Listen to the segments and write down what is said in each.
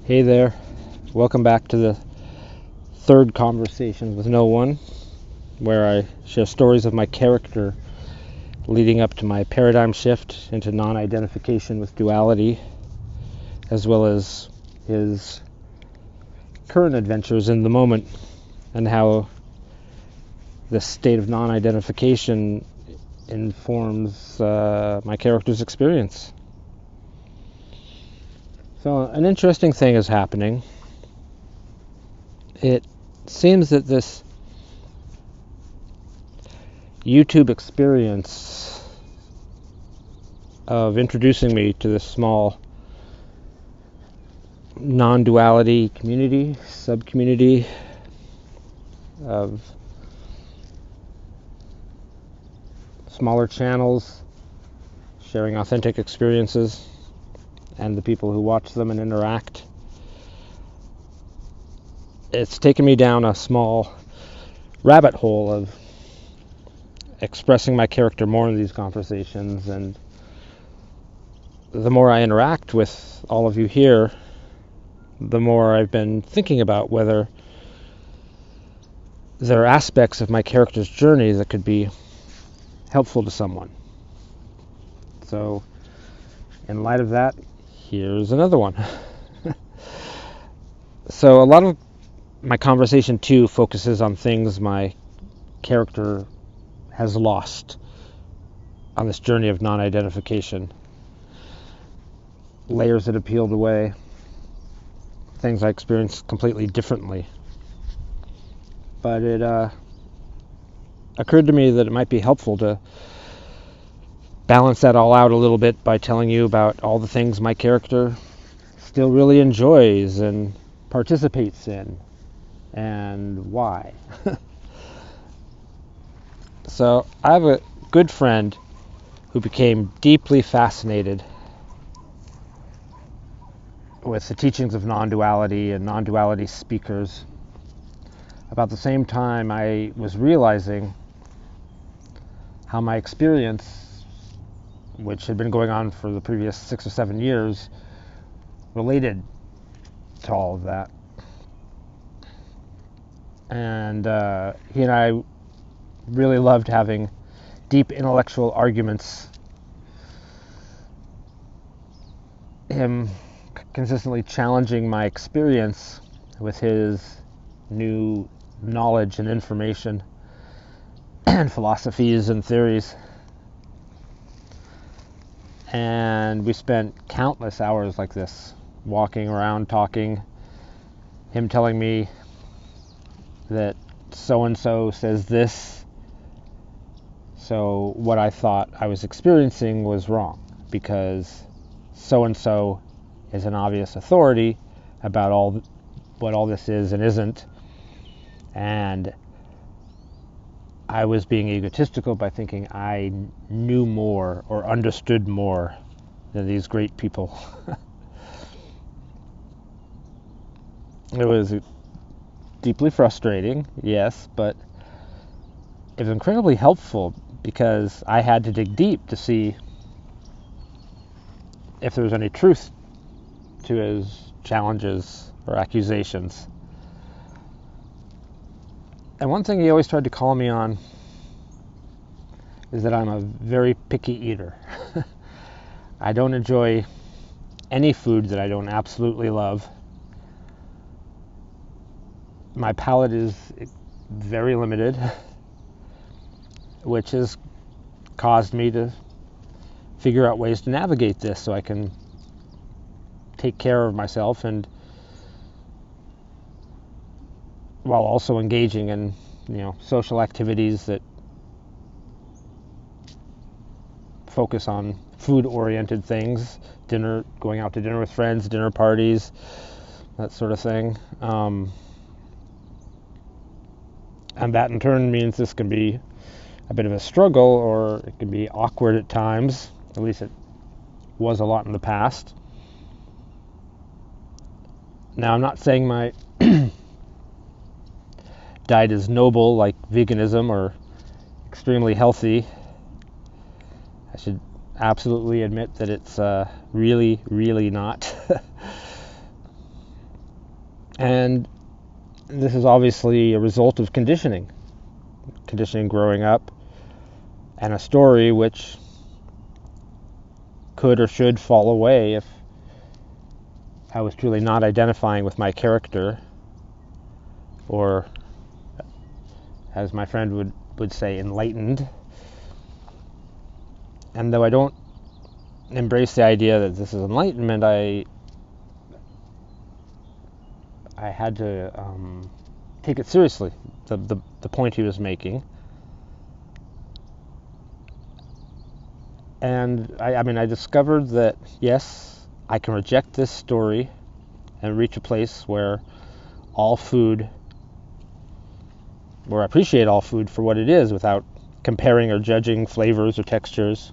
Hey there, welcome back to the third conversation with no one, where I share stories of my character leading up to my paradigm shift into non-identification with duality, as well as his current adventures in the moment, and how the state of non-identification informs my character's experience. So an interesting thing is happening. It seems that this YouTube experience of introducing me to this small non-duality community, sub-community of smaller channels sharing authentic experiences and the people who watch them and interact. It's taken me down a small rabbit hole of expressing my character more in these conversations, and the more I interact with all of you here, the more I've been thinking about whether there are aspects of my character's journey that could be helpful to someone. So, in light of that, here's another one. So, a lot of my conversation too focuses on things my character has lost on this journey of non-identification. Layers that have peeled away, things I experienced completely differently. But it occurred to me that it might be helpful to balance that all out a little bit by telling you about all the things my character still really enjoys and participates in, and why. So I have a good friend who became deeply fascinated with the teachings of non-duality and non-duality speakers about the same time I was realizing how my experience, which had been going on for the previous 6 or 7 years, related to all of that. And he and I really loved having deep intellectual arguments, him consistently challenging my experience with his new knowledge and information and philosophies and theories. And we spent countless hours like this, walking around, talking, him telling me that so-and-so says this, so what I thought I was experiencing was wrong, because so-and-so is an obvious authority about what all this is and isn't, and I was being egotistical by thinking I knew more or understood more than these great people. It was deeply frustrating, yes, but it was incredibly helpful because I had to dig deep to see if there was any truth to his challenges or accusations. And one thing he always tried to call me on is that I'm a very picky eater. I don't enjoy any food that I don't absolutely love. My palate is very limited, which has caused me to figure out ways to navigate this so I can take care of myself, and while also engaging in, social activities that focus on food-oriented things, going out to dinner with friends, dinner parties, that sort of thing. And that in turn means this can be a bit of a struggle, or it can be awkward at times. At least it was a lot in the past. Now, I'm not saying my diet is noble, like veganism, or extremely healthy. I should absolutely admit that it's really, really not. And this is obviously a result of conditioning growing up, and a story which could or should fall away if I was truly not identifying with my character, or, as my friend would say, enlightened. And though I don't embrace the idea that this is enlightenment, I had to take it seriously, the point he was making. And I discovered that, yes, I can reject this story and reach a place where I appreciate all food for what it is without comparing or judging flavors or textures.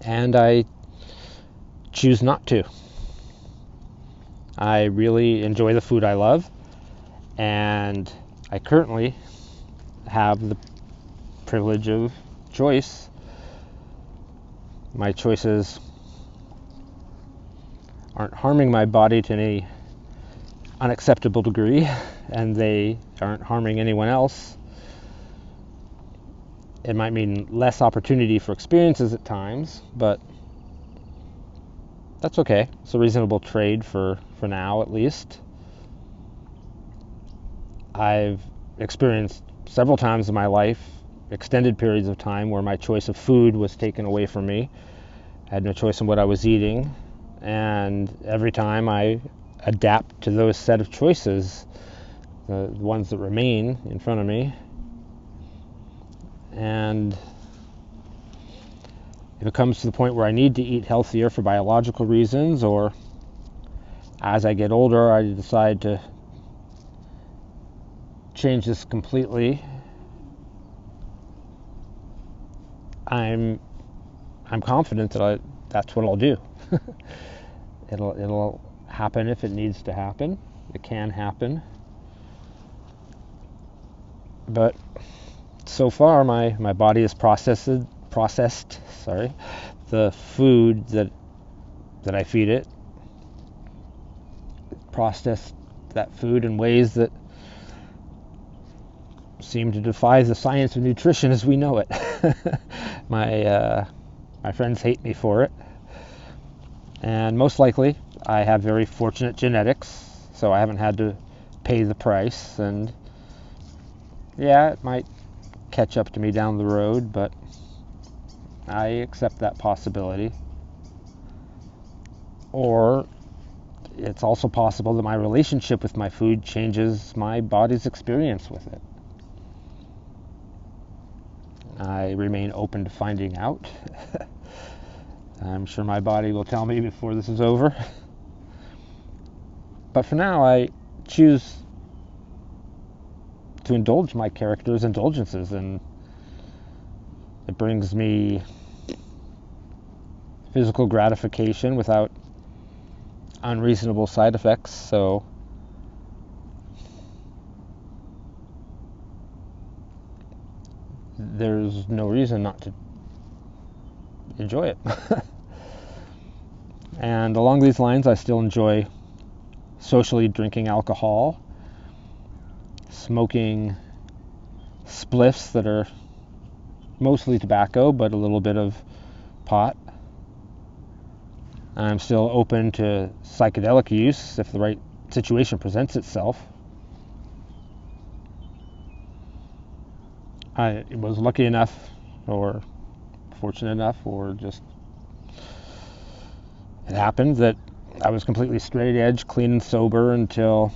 And I choose not to. I really enjoy the food I love, and I currently have the privilege of choice. My choices aren't harming my body to any unacceptable degree, and they aren't harming anyone else. It might mean less opportunity for experiences at times, but that's okay. It's a reasonable trade for now, at least. I've experienced several times in my life extended periods of time where my choice of food was taken away from me. I had no choice in what I was eating, and every time I adapt to those set of choices, the ones that remain in front of me. And if it comes to the point where I need to eat healthier for biological reasons, or as I get older I decide to change this completely, I'm confident that that's what I'll do. It'll happen if it needs to happen. It can happen. But so far my body has processed the food that I feed it. Processed that food in ways that seem to defy the science of nutrition as we know it. My friends hate me for it, and most likely I have very fortunate genetics, so I haven't had to pay the price. And yeah, it might catch up to me down the road, but I accept that possibility. Or it's also possible that my relationship with my food changes my body's experience with it. I remain open to finding out. I'm sure my body will tell me before this is over. But for now, I choose to indulge my character's indulgences, and it brings me physical gratification without unreasonable side effects. So there's no reason not to enjoy it. And along these lines, I still enjoy socially drinking alcohol, smoking spliffs that are mostly tobacco, but a little bit of pot. I'm still open to psychedelic use if the right situation presents itself. I was lucky enough, or fortunate enough, or just it happened that I was completely straight edge, clean and sober until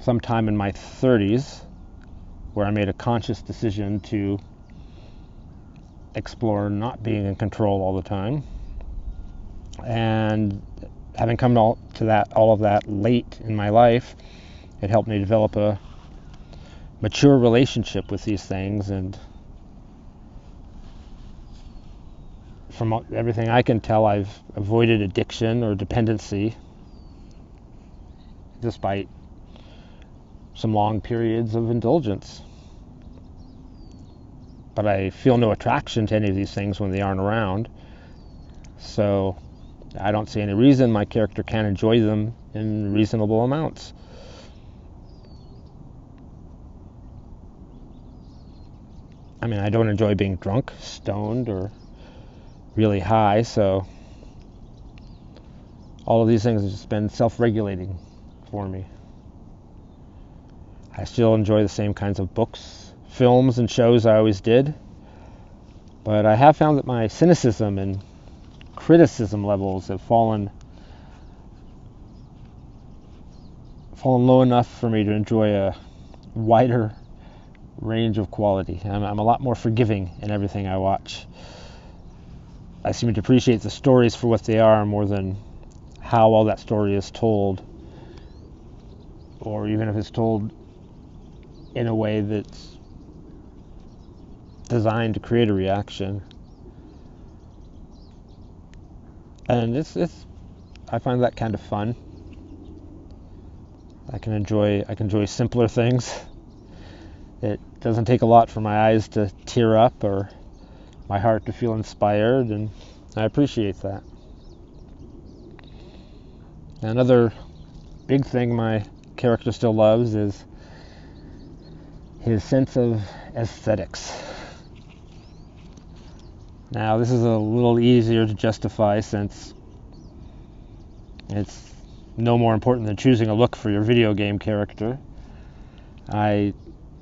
sometime in my 30s, where I made a conscious decision to explore not being in control all the time. And having come all of that late in my life, it helped me develop a mature relationship with these things. And from everything I can tell, I've avoided addiction or dependency despite some long periods of indulgence. But I feel no attraction to any of these things when they aren't around. So I don't see any reason my character can't enjoy them in reasonable amounts. I mean, I don't enjoy being drunk, stoned, or really high, so all of these things have just been self-regulating for me. I still enjoy the same kinds of books, films, and shows I always did, but I have found that my cynicism and criticism levels have fallen low enough for me to enjoy a wider range of quality. I'm a lot more forgiving in everything I watch. I seem to appreciate the stories for what they are more than how well that story is told, or even if it's told in a way that's designed to create a reaction. And I find that kind of fun. I can enjoy simpler things. It doesn't take a lot for my eyes to tear up or my heart to feel inspired, and I appreciate that. Another big thing my character still loves is his sense of aesthetics. Now, this is a little easier to justify since it's no more important than choosing a look for your video game character. I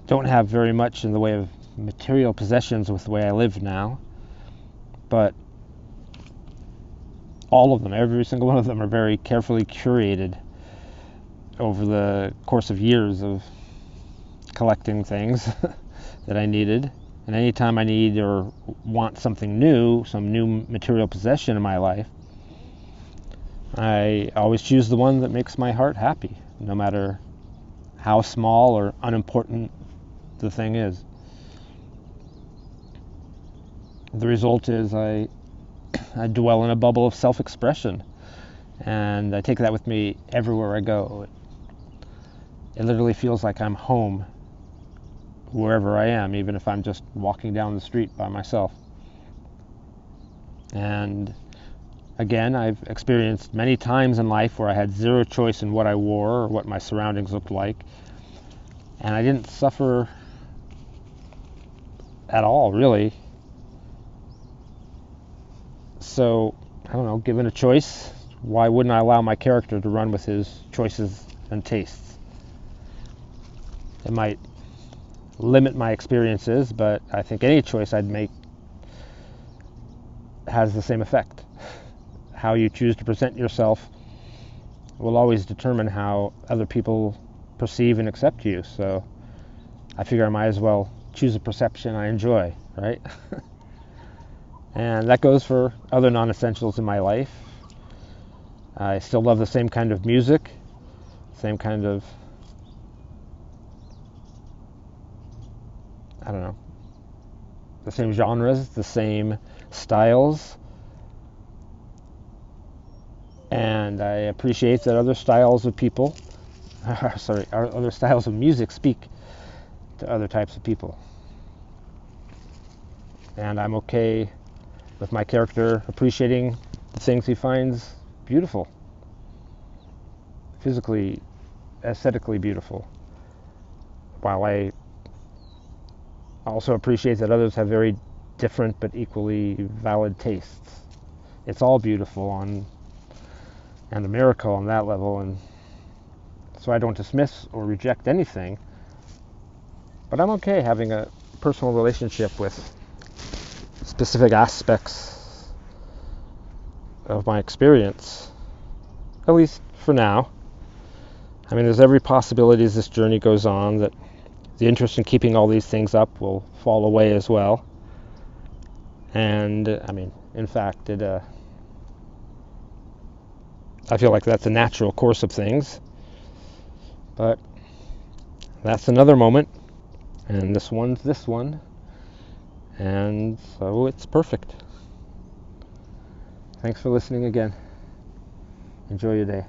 don't have very much in the way of material possessions with the way I live now, but all of them, every single one of them, are very carefully curated over the course of years of collecting things that I needed. And anytime I need or want something new, some new material possession in my life, I always choose the one that makes my heart happy, no matter how small or unimportant the thing is. The result is I dwell in a bubble of self-expression, and I take that with me everywhere I go. It literally feels like I'm home wherever I am, even if I'm just walking down the street by myself. And again, I've experienced many times in life where I had zero choice in what I wore or what my surroundings looked like, and I didn't suffer at all, really. So, I don't know, given a choice, why wouldn't I allow my character to run with his choices and tastes? It might limit my experiences, but I think any choice I'd make has the same effect. How you choose to present yourself will always determine how other people perceive and accept you. So I figure I might as well choose a perception I enjoy, right? And that goes for other non-essentials in my life. I still love the same kind of music, same kind of, I don't know, the same genres, the same styles. And I appreciate that other styles of people, other styles of music speak to other types of people. And I'm okay with my character appreciating the things he finds beautiful, physically, aesthetically beautiful, while I also appreciate that others have very different but equally valid tastes. It's all beautiful and a miracle on that level, and so I don't dismiss or reject anything, but I'm okay having a personal relationship with specific aspects of my experience, at least for now. I mean, there's every possibility as this journey goes on that the interest in keeping all these things up will fall away as well. And I mean, in fact, I feel like that's a natural course of things. But that's another moment, and this one's this one, and so it's perfect. Thanks for listening again. Enjoy your day.